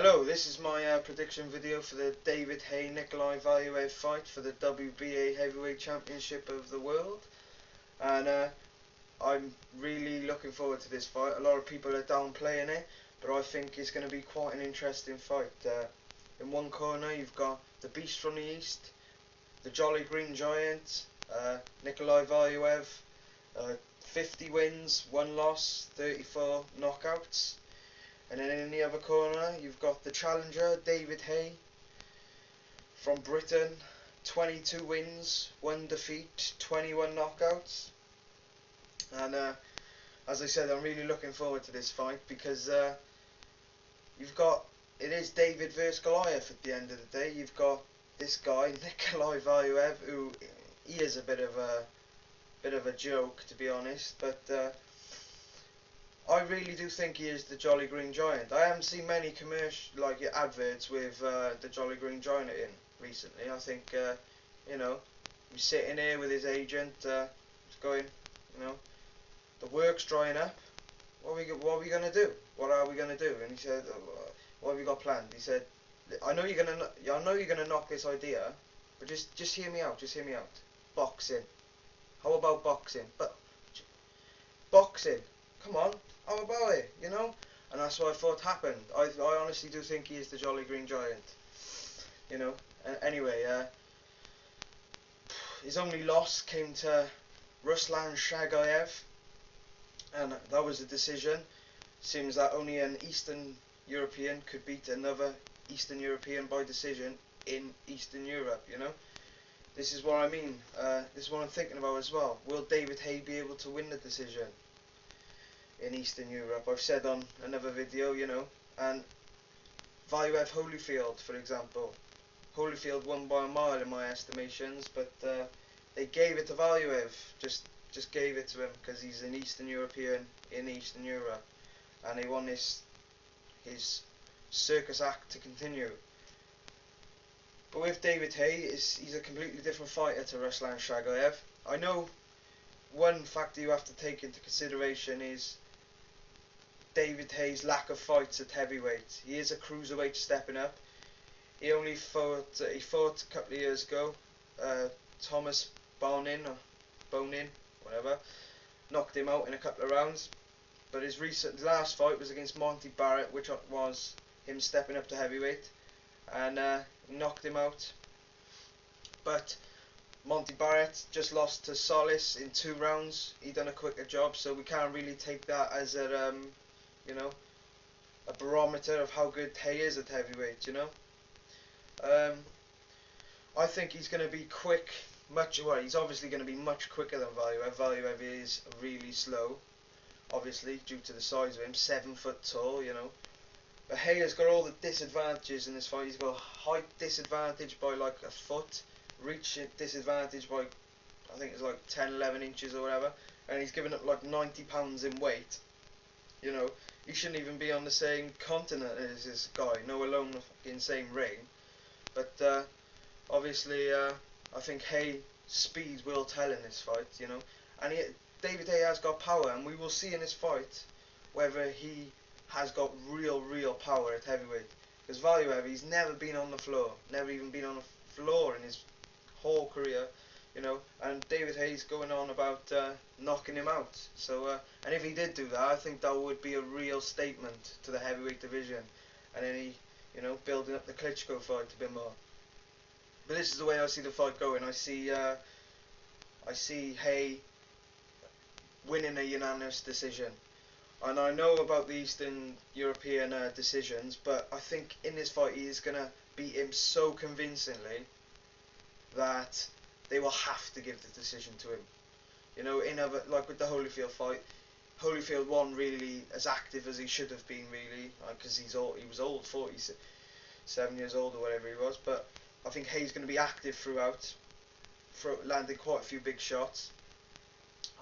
Hello, this is my prediction video for the David Haye Valuev fight for the WBA Heavyweight Championship of the world, and I'm really looking forward to this fight. A lot of people are downplaying it, but I think it's going to be quite an interesting fight. In one corner you've got the Beast from the East, the Jolly Green Giant, Valuev, 50 wins, 1 loss, 34 knockouts. And then in the other corner you've got the challenger David Haye from Britain, 22 wins, 1 defeat, 21 knockouts. And as I said, I'm really looking forward to this fight because it is David versus Goliath at the end of the day. You've got this guy Valuev, who he is a bit of a joke, to be honest, but I really do think he is the Jolly Green Giant. I haven't seen many adverts with the Jolly Green Giant in recently. I think he's sitting here with his agent, he's going, the work's drying up. What are we gonna do? What are we gonna do? And he said, what have you got planned? He said, I know you're gonna knock this idea, but just hear me out. Just hear me out. Boxing. How about boxing? But boxing. Come on. How about it, And that's what I thought happened. I honestly do think he is the Jolly Green Giant, Anyway, his only loss came to Ruslan Shagayev, and that was a decision. Seems that only an Eastern European could beat another Eastern European by decision in Eastern Europe, This is what I mean. This is what I'm thinking about as well. Will David Haye be able to win the decision in Eastern Europe? I've said on another video, and Valuev Holyfield, for example. Holyfield won by a mile in my estimations, but they gave it to Valuev, just gave it to him because he's an Eastern European in Eastern Europe, and they want his circus act to continue. But with David Haye, he's a completely different fighter to Ruslan Shagayev. I know one factor you have to take into consideration is David Haye's lack of fights at heavyweight. He is a cruiserweight stepping up. He fought a couple of years ago, Thomas Bonin, whatever, knocked him out in a couple of rounds. But his last fight was against Monty Barrett, which was him stepping up to heavyweight, and knocked him out. But Monty Barrett just lost to Solis in 2 rounds. He done a quicker job, so we can't really take that as a barometer of how good Haye is at heavyweight. I think he's going to be quick. He's obviously going to be much quicker than Valuev. Valuev is really slow, obviously due to the size of him, 7 foot tall. But Haye has got all the disadvantages in this fight. He's got a height disadvantage by like a foot, reach disadvantage by, I think it's like 10-11 inches or whatever, and he's given up like 90 pounds in weight. He shouldn't even be on the same continent as this guy, no alone in the same ring. But obviously I think Haye's speed will tell in this fight, and David Haye has got power, and we will see in this fight whether he has got real power at heavyweight. Because Valuev, he's never been on the floor, never even been on the floor in his whole career, and David Haye's going on about knocking him out. So and if he did do that, I think that would be a real statement to the heavyweight division, and then he, building up the Klitschko fight a bit more. But this is the way I see the fight going. I see Haye winning a unanimous decision. And I know about the Eastern European decisions, but I think in this fight he is going to beat him so convincingly that they will have to give the decision to him. Like with the Holyfield fight, Holyfield won really as active as he should have been, really, because he was old, 47 years old or whatever he was. But I think Haye's going to be active throughout, landing quite a few big shots.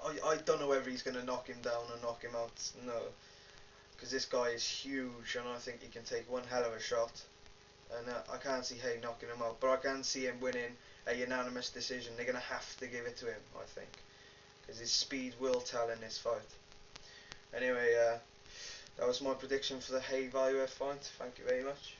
I don't know whether he's going to knock him down or knock him out, no, because this guy is huge, and I think he can take one hell of a shot, and I can't see Haye knocking him out, but I can see him winning a unanimous decision. They're going to have to give it to him, I think, because his speed will tell in this fight. Anyway, that was my prediction for the Haye Valuev fight. Thank you very much.